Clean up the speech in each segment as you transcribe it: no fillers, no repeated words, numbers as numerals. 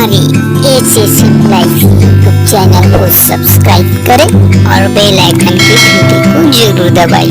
हमारे HSM live YouTube channel को subscribe करें और बेल आइकन की घंटी को जरूर दबाएं।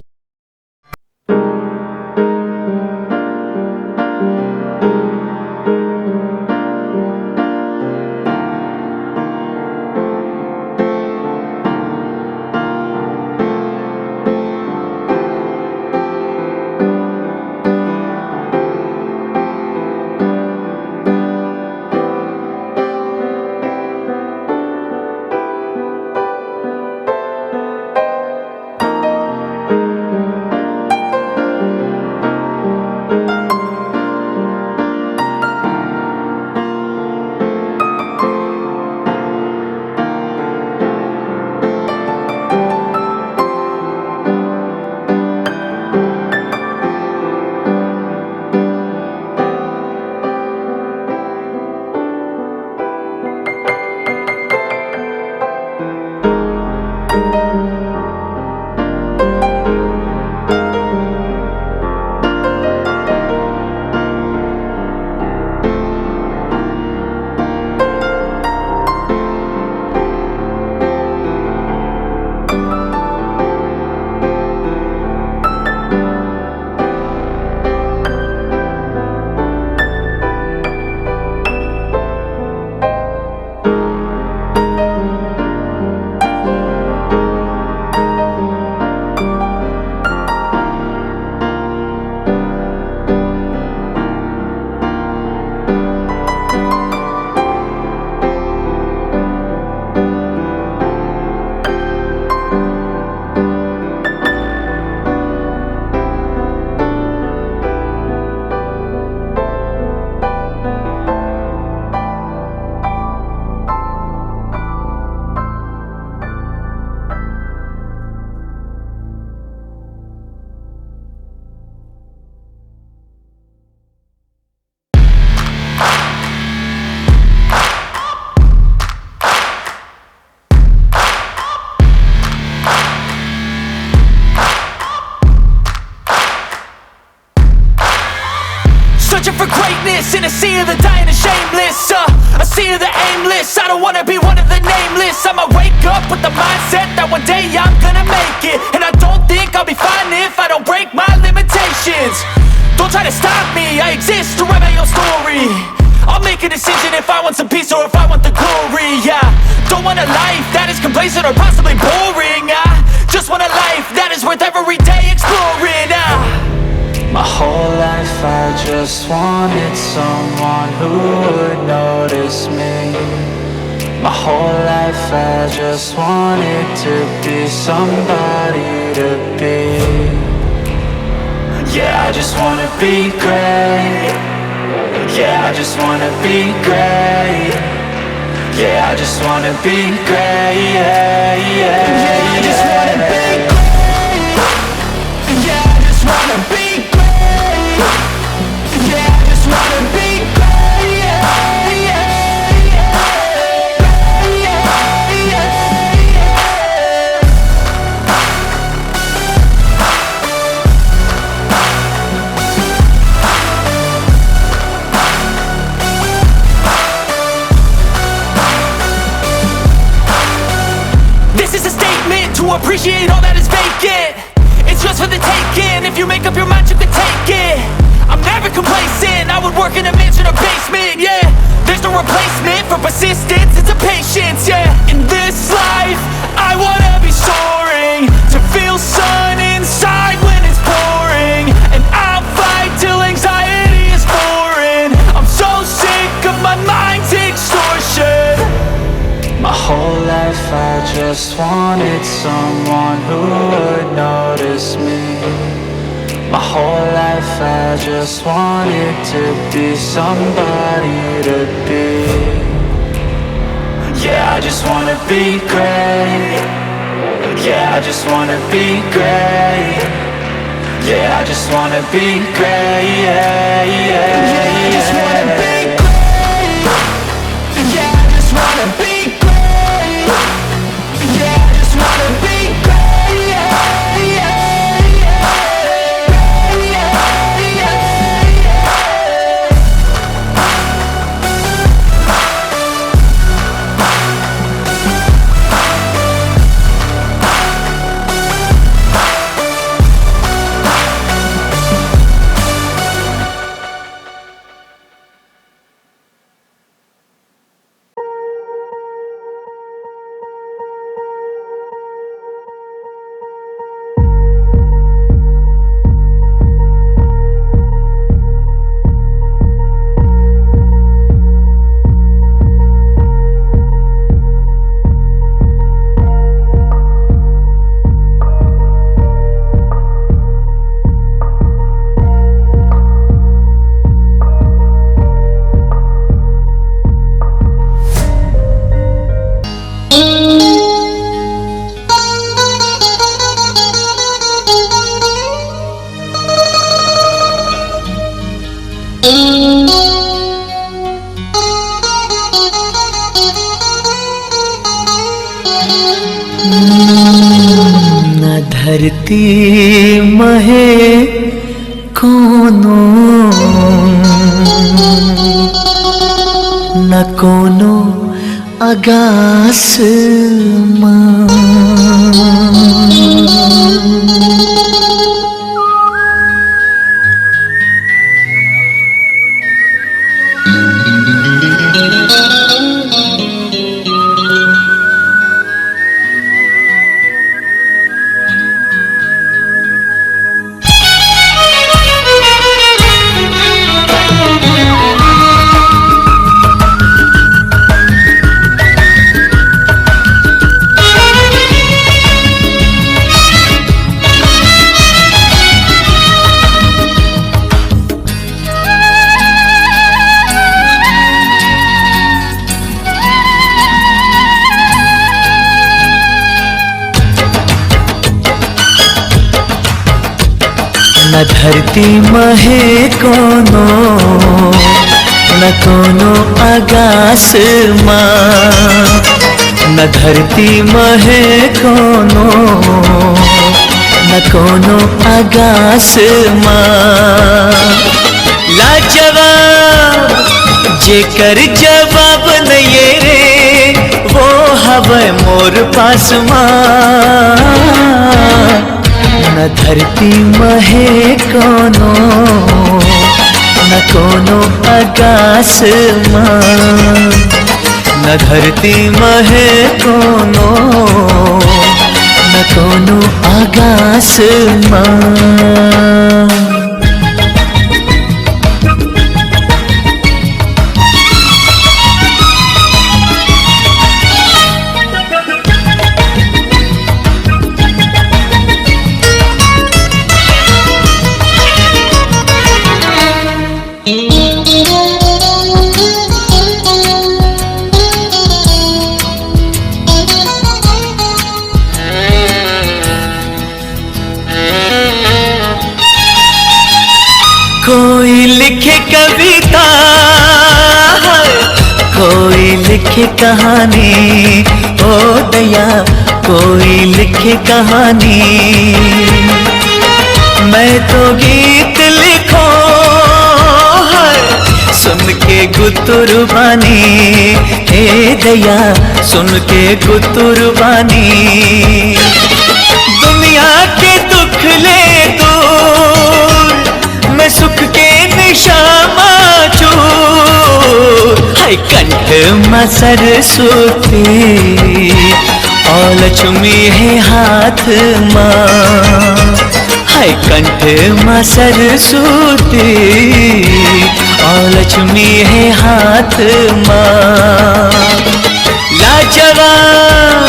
Searching for greatness in a sea of the dying and shameless, a sea of the aimless. I don't wanna be one of the nameless. I'ma wake up with the mindset that one day I'm gonna make it. And I don't think I'll be fine if I don't break my limitations. Don't try to stop me, I exist to write my own story. I'll make a decision if I want some peace or if I want the glory. Yeah, don't want a life that is complacent or possibly boring. I just want a life that is worth every day exploring. My whole life I just wanted someone who would notice me. My whole life I just wanted to be somebody to be. Yeah, I just wanna be great. Yeah, I just wanna be great. Yeah, I just wanna be great. Yeah, I just wanna be great. Yeah, I just wanna be great. Yeah, I just wanna be great. This is a statement to appreciate all that is vacant. It's just for the taking. If you make up your mind, you can take it. I'm never complacent. I would work in a mansion or basement. Yeah, there's no replacement for persistence. It's a patience. Yeah, in this life I wanna be soaring, to feel sun inside when it's pouring. And I'll fight till anxiety is foreign. I'm so sick of my mind's extortion. My whole life I just wanted someone who would notice me. My whole life I just wanted to be somebody to be. Yeah, I just wanna be great. Yeah, I just wanna be great. Yeah, I just wanna be great. Yeah, I just wanna be great. Yeah, I just wanna be great. Yeah, I just wanna be great. न धरती महे कोनो, न कोनो आगास मां। न धरती महे कोनो, न कोनो आगास मां। न धरती महे कोनो, न कोनो आगास मां। लाजवाब जेकर जवाब न ये रे, वो हवे मोर पास मां। न धरती महे कोनो, न कोनो आगास मां। न धरती महे कोनो, न कोनो आगास मां। कोई लिखे कविता, कोई लिखे कहानी, ओ दया कोई लिखे कहानी। मैं तो गीत लिखो सुन के गुतुरबानी, हे दया सुन के गुतुरबानी। दुनिया के दुख ले दूर, मैं सुख के निशामा चूर। हाय कंठ में सरस्वती और लक्ष्मी है हाथ मां। हाय कंठ में सरस्वती और लक्ष्मी है हाथ मां। लाजवाब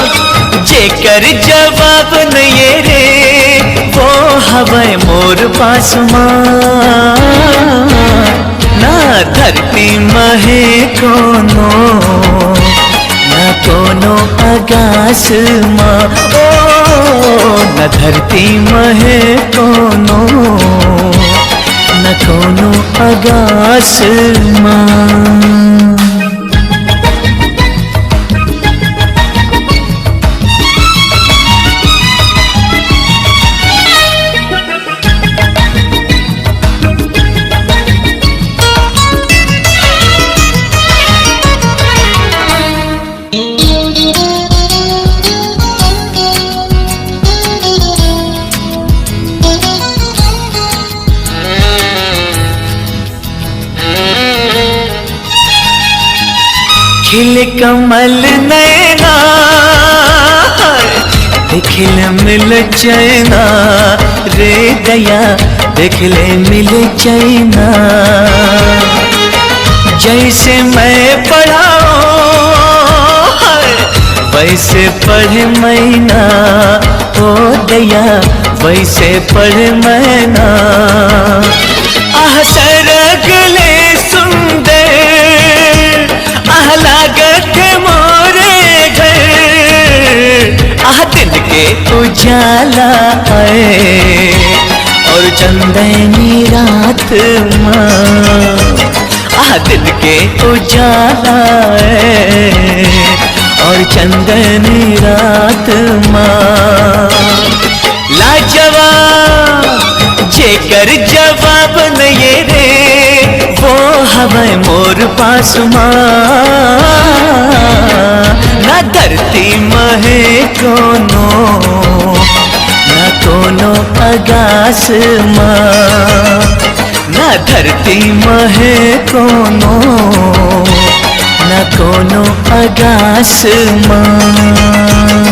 जेकर जवाब न ये रे, वो हवे मोर पास मां। ना धरती महे कोनो, न कोनो आगास मां। ओ न धरती महे कोनो, न कोनो आगास मां। खिल कमल नैना, देखिल मिल चैना रे दया, देखिले मिल चैना। जैसे मैं पढ़ाऊं वैसे पढ़े मैना, ओ दया वैसे पढ़े मैना। आह सरगले सुंदर, आह लागत मोरे घर। आह दिन के उजाला है और चंदनी रात मां। आह दिन के उजाला है और और चंदनी रात माँ। लाजवाब जेकर जवाब न ये रे वो हवा मोर पास माँ। ना धरती महे कोनो ना कोनो आगास माँ। ना धरती महे कोनो ना कोनो आगास माँ।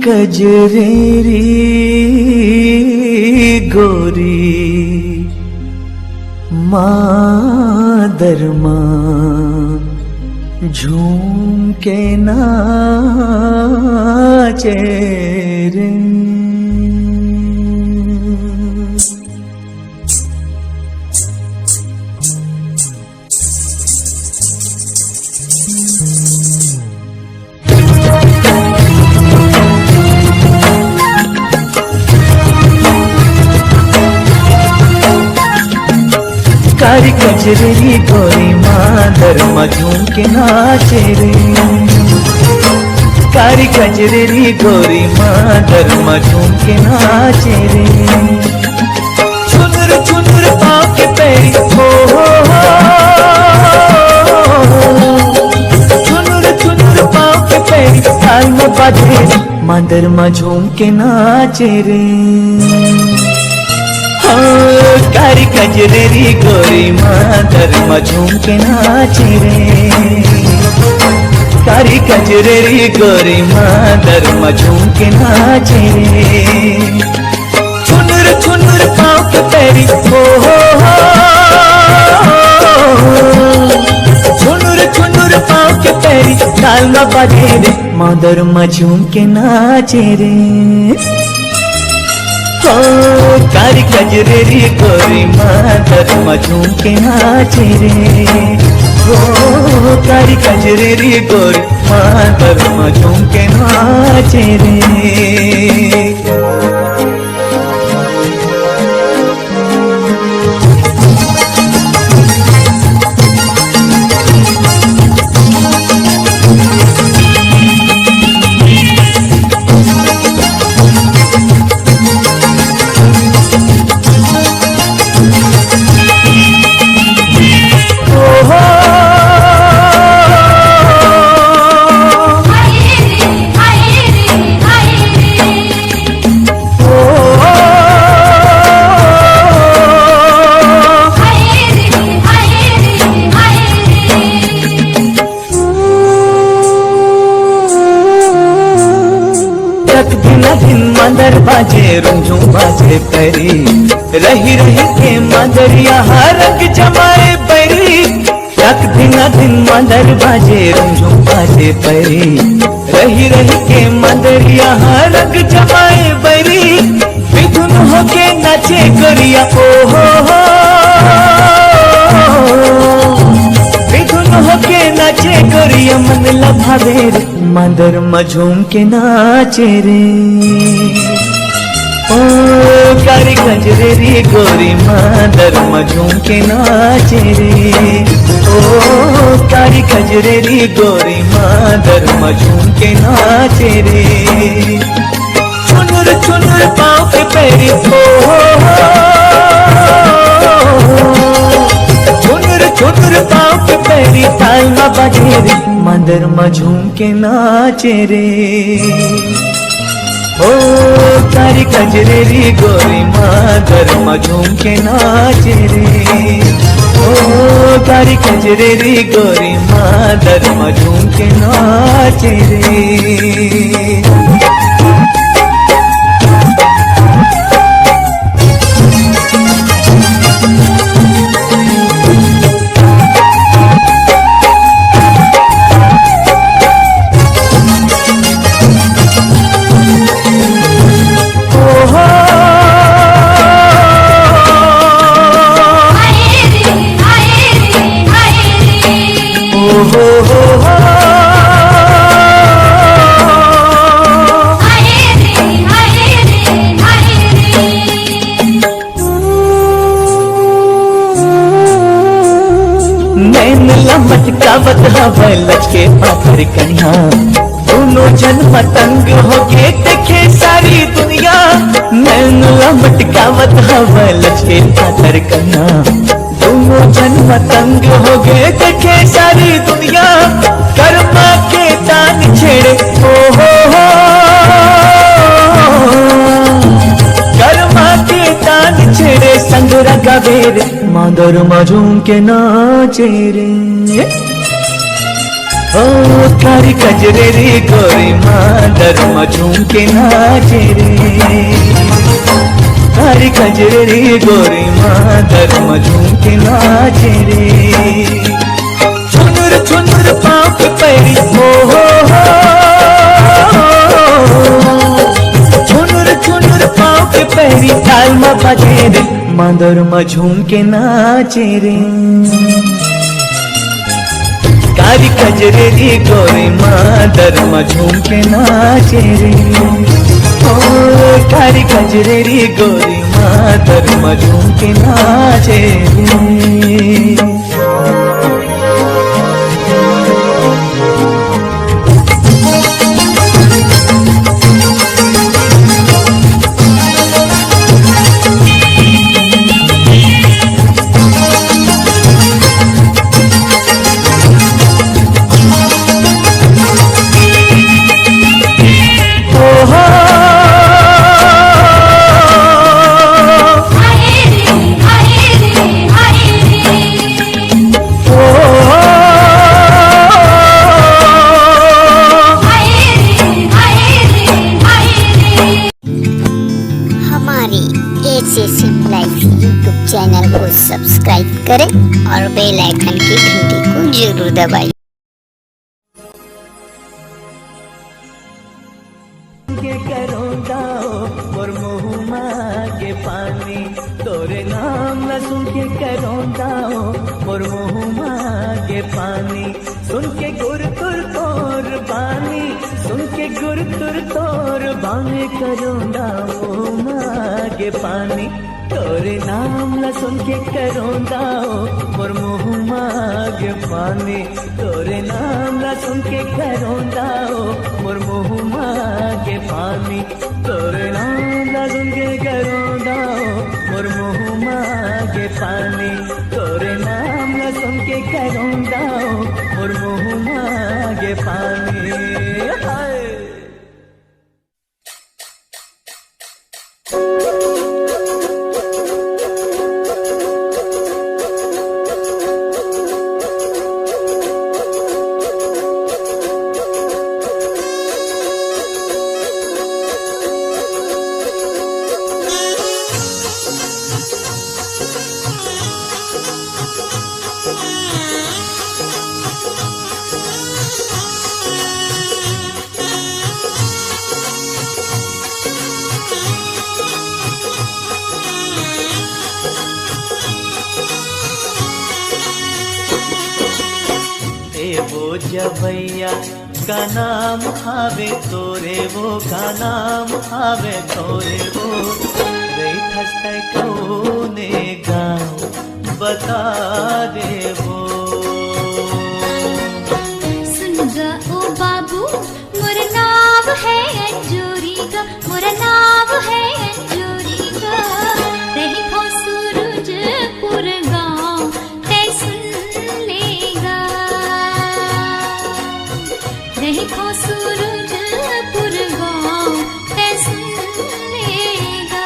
कजरेरी गोरी मादरमा झूम के नाचे रे। कारी कजरेरी गोरी मादरमा झूम के नाचे रे। कारी कजरेरी गोरी मादरमा झूम के नाचे रे। चुनर चुनर पाँव के पैरी हो चुनर चुनर पाँव के पैरी ताल में बाजे मादरमा झूम के नाचे रे। कारी कजरेरी गोरी मादरमा झूम के नाचे रे। कारी कजरेरी गोरी मादरमा झूम के नाचे रे। चुनर चुनर पाँव के पैरी हो चुनर चुनर पाँव के पैरी ताल में बाजे रे मादरमा झूम के नाचे रे। कारी कजरेरी गोरी मादरमा झूम के नाचे रे। कारी कजरेरी गोरी मादरमा झूम के नाचे रे। मदर बाजे रुंझू बाजे परी रही रही के मदरिया रंग जमाए परी। तक दिन मदर बाजे रुंझू बाजे परी रही रही के मदरिया रंग जमाए परी। विधुन होके नाचे गोरिया ओ हो विधुन होके नाचे गोरिया मन लभावे रे मादरमा झूम के नाचे रे। ओ कारी कजरेरी गोरी मादरमा झूम के नाचे रे। ओ कारी कजरेरी गोरी मादरमा झूम के नाचे रे। चुनर चुनर पाँव के पैरी हो चुनर चुनर पाँव के पैरी ताल में बाजे रे मादरमा झूम के नाचे रे। ओ कारी कजरेरी गोरी मादरमा झूम के नाचे रे। ओ कारी कजरेरी गोरी मादरमा झूम के नाचे रे। मटकावत हवै लचके पाथर कन्या दोनों जन मतंग होके देखे सारी दुनिया। नैनला मटकावत हवै लचके पाथर कन्या दोनों जन मतंग होके देखे सारी दुनिया। कर्मा के तान छेड़े हो कर्मा के तान छेड़े संग रगावे रे मादरमा झूम के नाचे रे। ओ कारी कजरेरी गोरी मादर झूम के नाचे रे, कारी कजरेरी गोरी मादर झूम के नाचे रे। छुनुर छुनुर पाँव पे पैरी हो छुनुर छुनुर पाँव पे पैरी ताल में बजे रे, मादर झूम के नाचे रे। कारी कजरेरी गोरी मादर झूम के नाचे रे, ओ कारी कजरेरी गोरी मादर झूम के नाचे रे। यूट्यूब चैनल को सब्सक्राइब करें और बेल आइकन की घंटी को जरूर दबाएं। और मुँह मांगे पानी तोरे नाम न सुन के करोंदा और मुँह मांगे पानी सुन के गुर तुर तोर बानी सुन के गुर तुर तोर बाने करोंदा मुँह मांगे पानी तोरे नाम न सुन के करोंदा और मुँह मांगे पानी तोरे नाम न सुन के करोंदा और मुँह मांगे पानी तोरे नाम न सुन के करोंदा और मुँह मांगे पानी तोरे नाम न सुन के करोंदा और मुँह मांगे पानी। हाय वो जवैया का नाम हावे तोरे वो का नाम हावे तोरे वो रे थस्ते कौने गाँव बता दे वो। सुन गा ओ बाबू मोर नाम है अंजूरी का मोर नाम है अंजूरी का रही खो सूरजपुर गाँव ते सुन लेगा रही खो सूरजपुर गाँव ते सुन लेगा।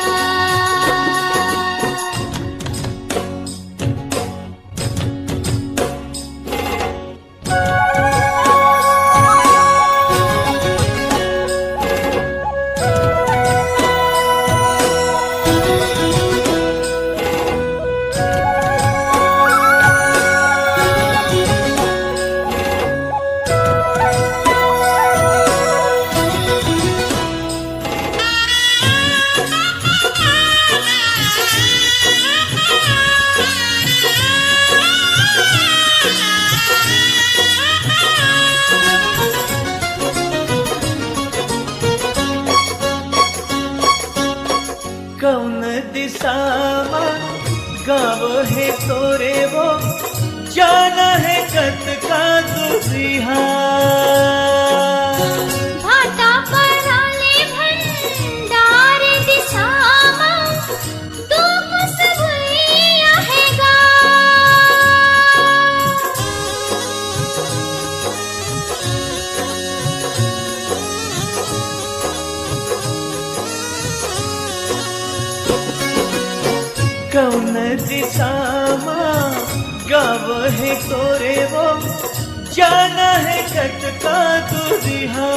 कौन दिशा गाँव है तोरे वो जाना है कत का दुसिहा भाटा पराले भंडार दिशामा तू कुसबुया हैगा कौन दिशा गाँव है तोरे वो जाना है कटका दूरिहा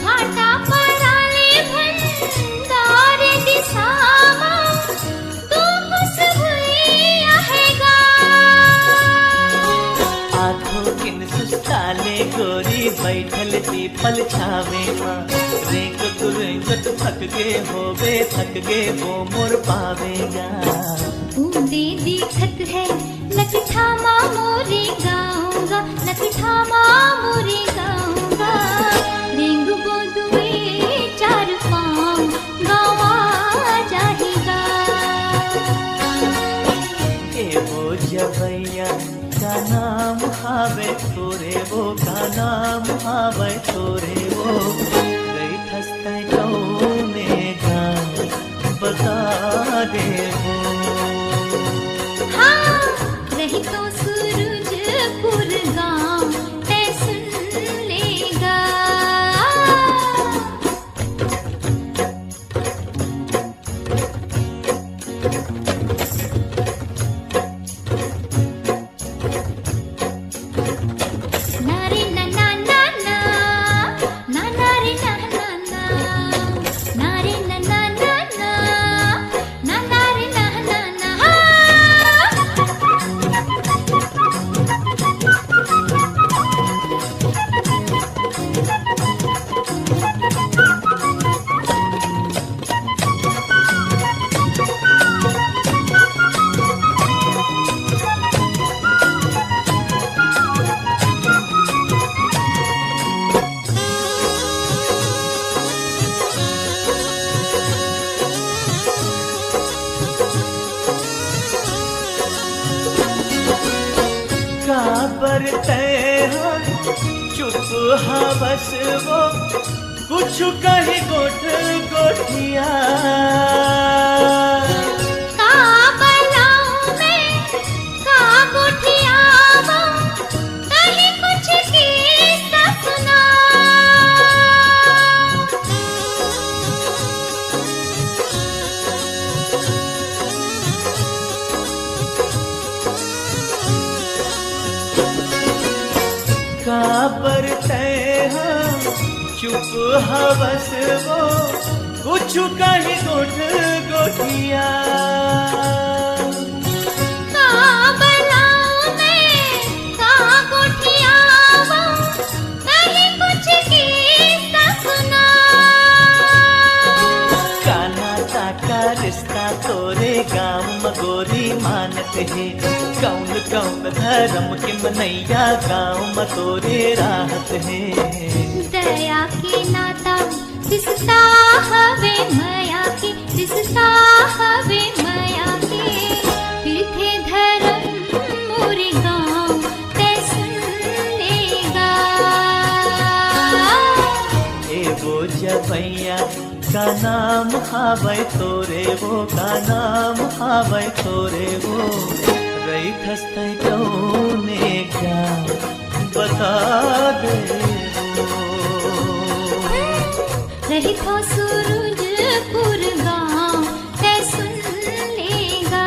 भाटा पराले भंडार दिसामा तू खुश हुई आहेगा आँखों किन सुस्ताले गोरी बैठल पीपल छावे माँ रेंगत थक गे वो मोर पावेगा बूंदे दिखत है लकठामा मोरे गाऊंगा लकठामा मोरे गाऊंगा रेंग बोदुए चार पाँव गावा जाएगा ए वो जबैया का नाम हावे तोरे वो का नाम हावे तोरे वो गई ठसते में गा बता दे वो हाँ रही तो सूरजपुर गाँव तै सुन लेगा नारे ना ना ना ना ना नारे ना ना ना नारे ना ना ना ना ना नारे ना ना ना काबरते हम चुप हवस वो कुछ कहीं गोठिया का बलाऊं मैं का गुठियाऊं कहीं कुछ किस्सा सुना काबरते हम चुप हवस वो कुछ कहीं गोठिया का बलाऊं मैं का गुठियाऊं कहीं कुछ किस्सा सुना काना का रिश्ता तोरे गाँव मगोरी मानत है कौन कौन धर्म के मनैया गाँव मतोरे राहत है दया के नाता रिश्ता हवे माया के रिश्ता हवे माया के तीर्थे धर्म मोरे गाँव तै सुन लेगा ए वो जबैया का नाम हावे तोरे वो का नाम हावे तोरे वो रही खस्ते कौने क्या बता दे रही तो सूरजपुर गाँव तै सुन लेगा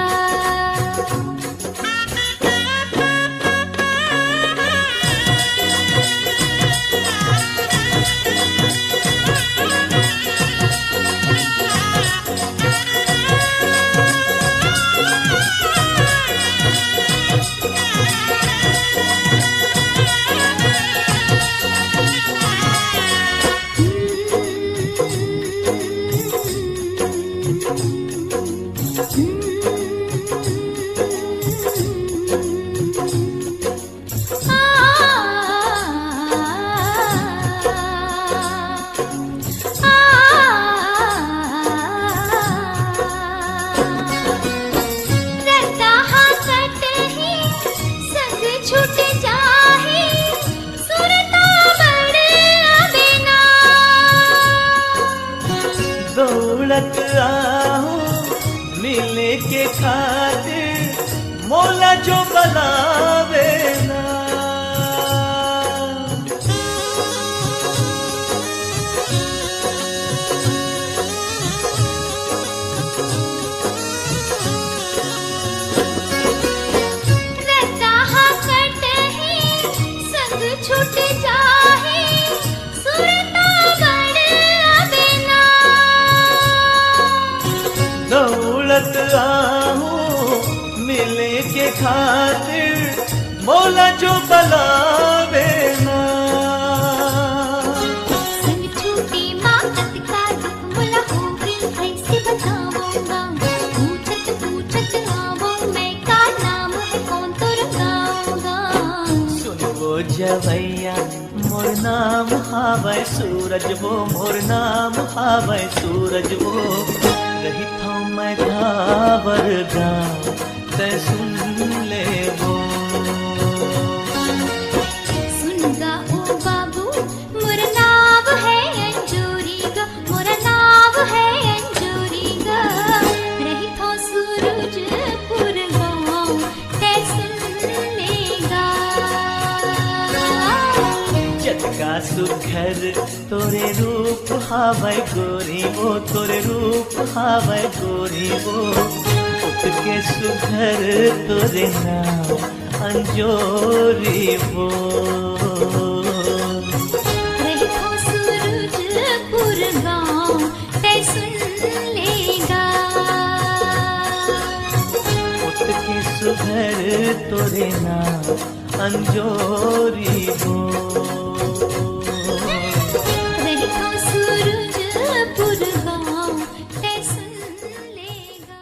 दौलत आहूं मिले के खातिर मौला जो बनावे ना रता कट पुरवैया मोर नाम हावै सूरज वो, मोर नाम हावै सूरज वो। रही था मैं गावर गाँव तै सुन ले वो। सुनगा ओ बाबू मोर नाव है अंजोरी गा, मोर नाव है अंजोरी गा। रही थो सूरजपुर गाँव ते सुन लेगा। जटका सुघर तोरे रूप हावै गोरी वो, तोरे रूप हावै गोरी वो। के सुघर तोरे नाम अंजोरी वो। रही थो सूरजपुर गाँव ते सुन लेगा। के सुघर तोरे नाम अंजोरी वो। रही थो सूरजपुर गाँव ते सुन लेगा।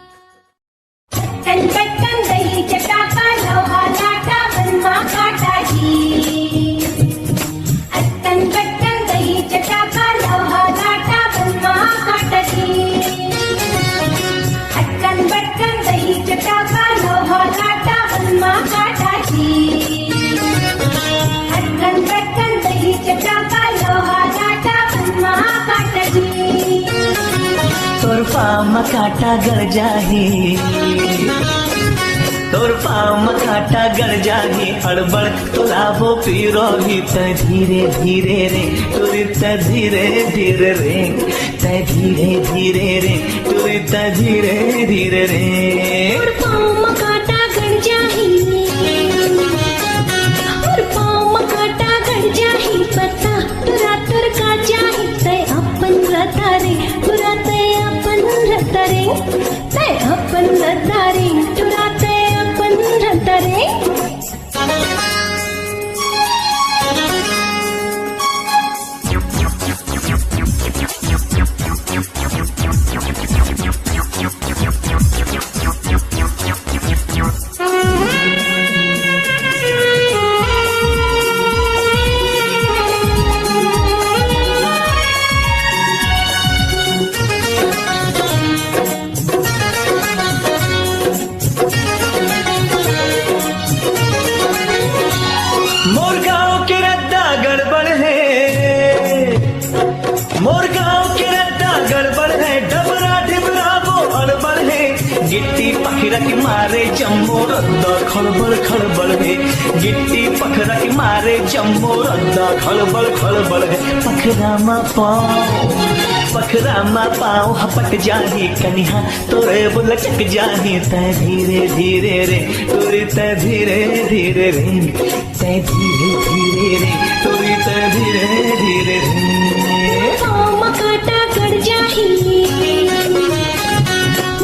टन टन दही चटाका लोहा लाटा बनमा काटा जी। अटन बटन दही चटाका लोहा लाटा बनमा काटा जी। अटन बटन दही चटाका लोहा लाटा बनमा काटा जी। अटन बटन दही चटाका लोहा लाटा बनमा काटा जी। तोर पाँव काटा गड़ जाही, तोर पाँव काटा गड़ जाही। अड़बड़ तोलाबो पीरोही त धीरे धीरे रे टुरी त धीरे धीरे रे, त धीरे धीरे रे टुरी त धीरे धीरे रे। और पाँव काटा गड़ जाही, और पाँव काटा गड़ जाही। पता तुरा तुर का जाही तय अपन रता रे, तुरा तय अपन रता रे, तय अपन रता रे, तुरा तय अपन रता रे। मोर गाँव के रद्दा गड़बड़ है, मोर गाँव के रद्दा गड़बड़ है। डबरा डिबरा वो अड़बड़ है। गिट्टी पखरा की मारे जम्मो रद्दा खड़बड़ खड़बड़ है। गिट्टी पखरा की मारे जम्मो रद्दा खड़बड़ खड़बड़ है। पखरा मा पाँव हपट जाही कनिहा तोरे बुलचक जाही। तय धीरे धीरे रे तोरी त धीरे धीरे रे, तय धीरे धीरे रे तोरी त धीरे धीरे रे। पाँव काटा गड़ जाही,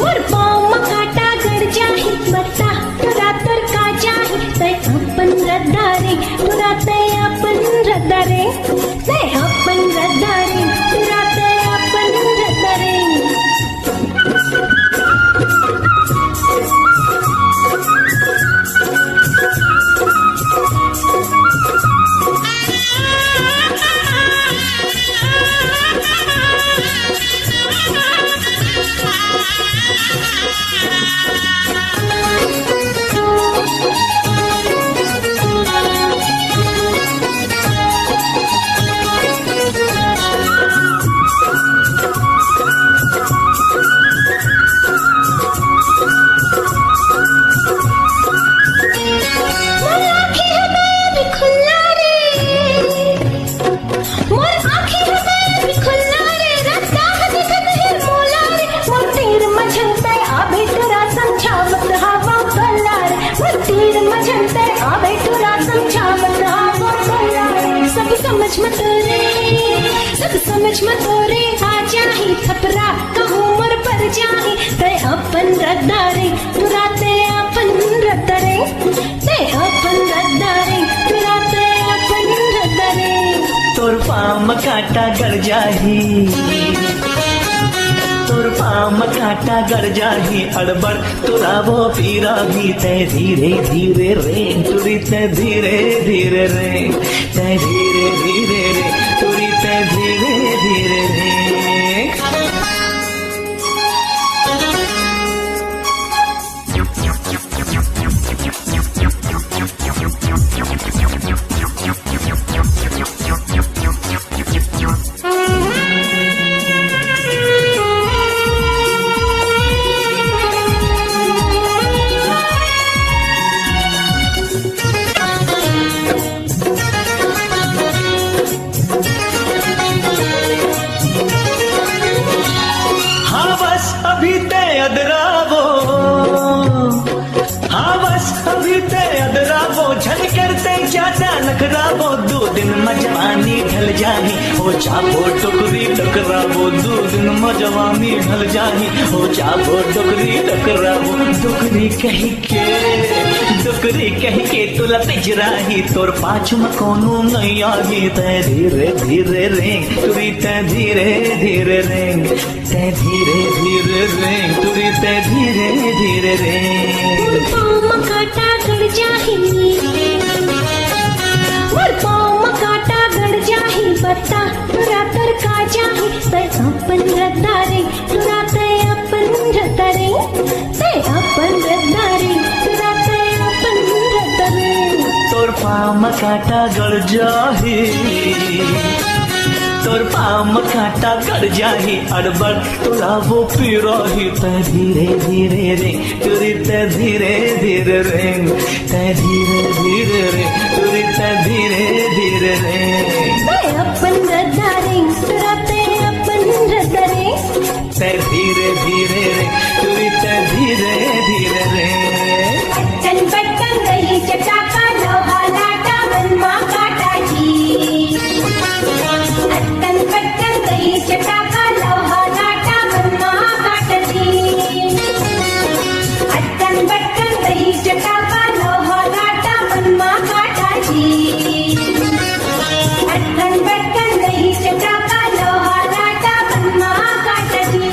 और पाँव काटा गड़ जाही। बता तुरा तुर का जाही तय अपन रद्दा रे, तुरा तय अपन रद्दा रे, तय अपन रद्दा रे, तुरा तय अपन रद्दा रे। समझ मत रे, सब समझ मत रे। आ जाही थपरा कहूँ मोर पर जाही तय अपन रद्दा रे, तुरा तय अपन रद्दा रे, तय अपन रद्दा रे, तुरा तय अपन रद्दा रे। तोर पाँव काटा गड़ जाही, तोर पाँव काटा गड़ जाही अड़बड़ तुरा वो पीरा भी तय धीरे धीरे रे तुरी तय धीरे धीरे रे तय धीरे धीरे रे तुरी तय धीरे धीरे रे नखराबो दो दिन मजवानी ढल जाही हो चाबो टोकरी टकराबो दो दिन मजवानी ढल जाही हो चाबो टोकरी टकराबो टोकरी कह के तुला पिजराही तोर पाछू में कोनो नहीं आही तय धीरे धीरे रे तुरी तय धीरे धीरे रे तय धीरे धीरे रे तुरी तय धीरे धीरे रे काटा गड़ जाही काटा गड़ जाही बता तुरा तर का जाही तय अपन रद्दारे तुरा तय अपन रद्दारे तय अपन रद्दारे तुरा तय अपन रद्दारे तोर पाम काटा गड़ जाही तोर पाम काटा गड़ जाही अड़बड़ तुला वो पीराही तय धीरे धीरे रे तुरी तय धीरे धीरे रे तय धीरे धीरे रे तुरी तय धीरे धीरे रे तय अपन रद्दारे तुरा तय अपन रद्दारे तय धीरे धीरे रे तुरी तय धीरे धीरे रे चल बटन रही चटाका लोहा लाटा बनवा काटा जी अट्टन बटन रही चटाका लोहा लाटा बनवा काटा जी अट्टन बटन रही चटाका लोहा लाटा बनवा काटा जी अट्टन बटन रही चटाका लोहा लाटा बनवा काटा जी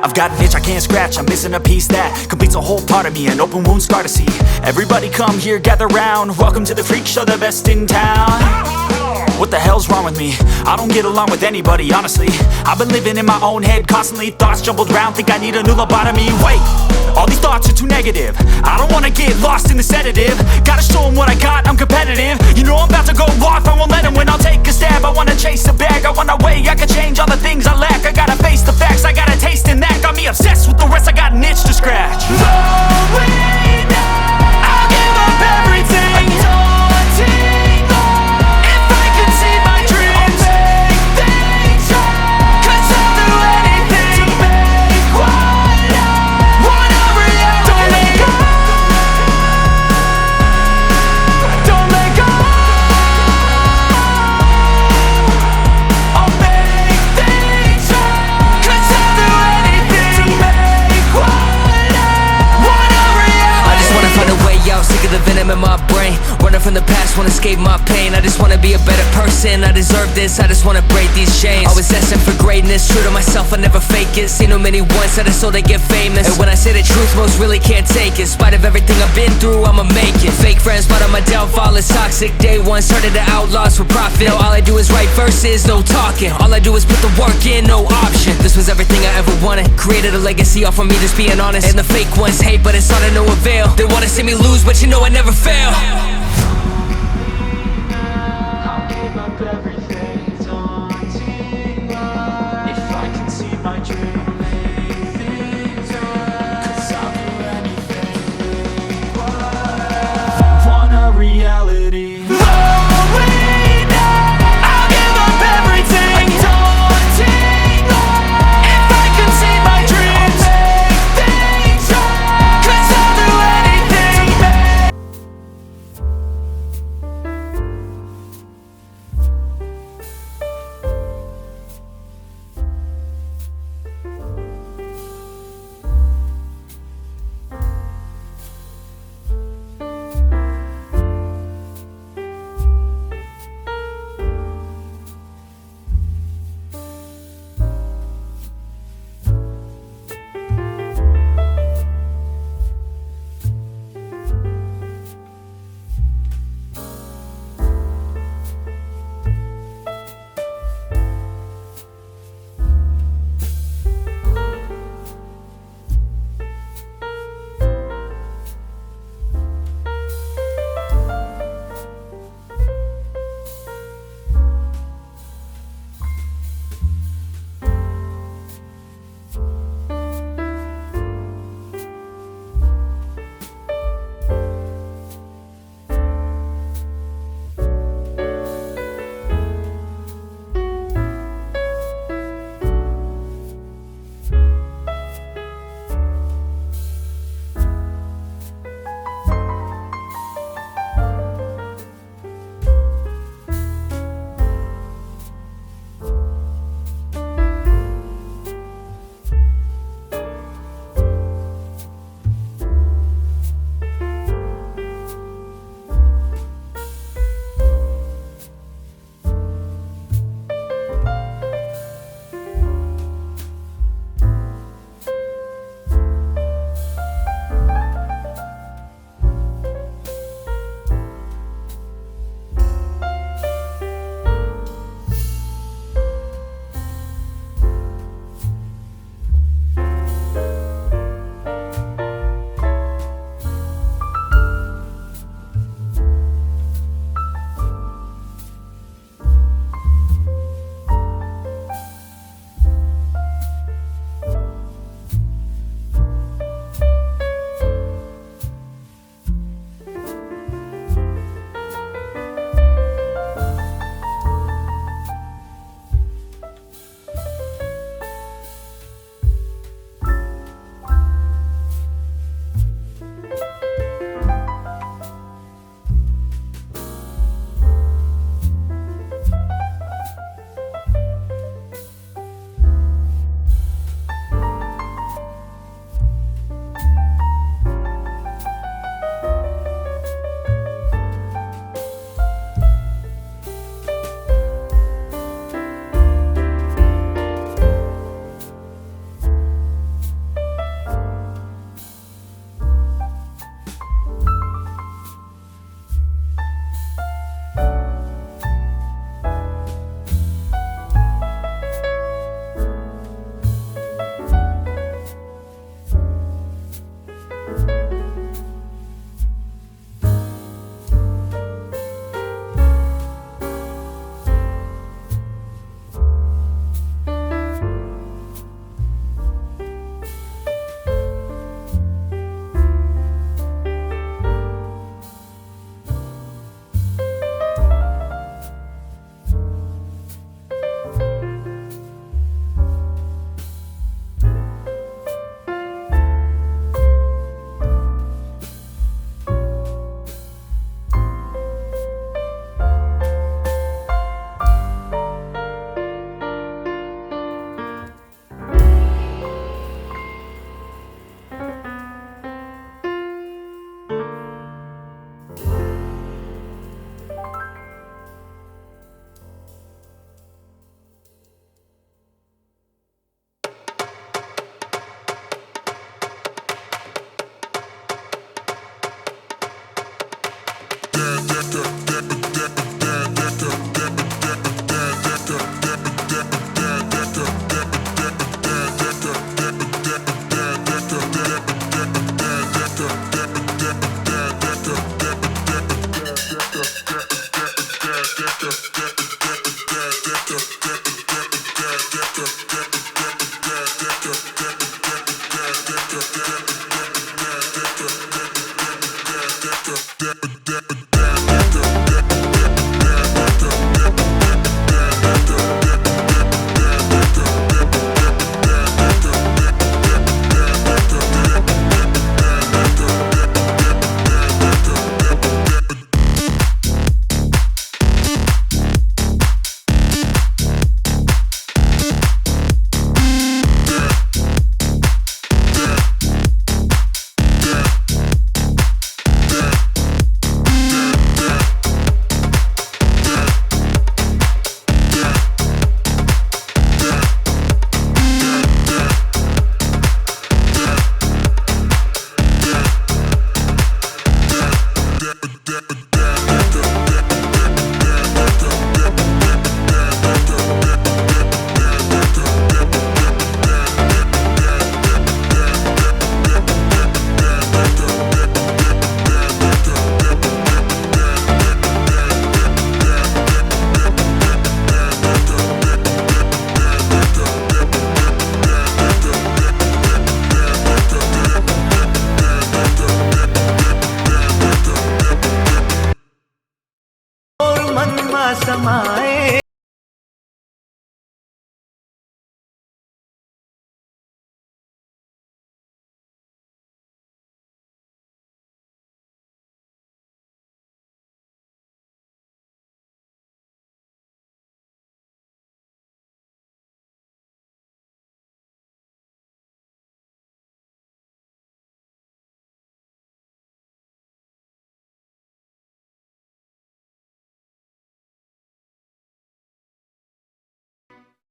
I've got an itch I can't scratch, I'm missing a piece that completes a whole part of me, an open wound scar to see. Everybody come here, gather round, welcome to the freak show, the best in town. What the hell's wrong with me? I don't get along with anybody, honestly. I've been living in my own head constantly, thoughts jumbled round, think I need a new lobotomy. Wait, all these thoughts are too negative, I don't wanna get lost in the sedative. Gotta show them what I got, I'm competitive. You know I'm about to go off, I won't let them win. I'll take a stab, I wanna chase a bag, I wanna weigh, I can change all the things I lack. I gotta face the facts, I got a taste in that. Got me obsessed with the rest, I got an itch to scratch. Lonely now, I'll give up everything. Daunting though, if I could see my dreams, I'll make things right. 'Cause I'll do anything to make what I wanna reality. Don't let go, don't let go. I'll make things right. 'Cause I'll do anything to make what I wanna reality. I just wanna find a way out, sick of the venom in my brain. Running from the past, wanna escape my pain. I just wanna be a better person, I deserve this, I just wanna break these chains. Always asking for greatness, true to myself, I never fake it. Seen too many once, I just so they get famous. And when I say the truth, most really can't take it. In spite of everything I've been through, I'ma make it. Fake friends, but on my downfall is toxic. Day one, started to outlaws for profit. Now all I do is write verses, no talking. All I do is put the work in, no option. This was everything I ever wanted, created a legacy off of me, just being honest. And the fake ones hate, but it's all to no avail. They wanna see me lose, but you know I never fail.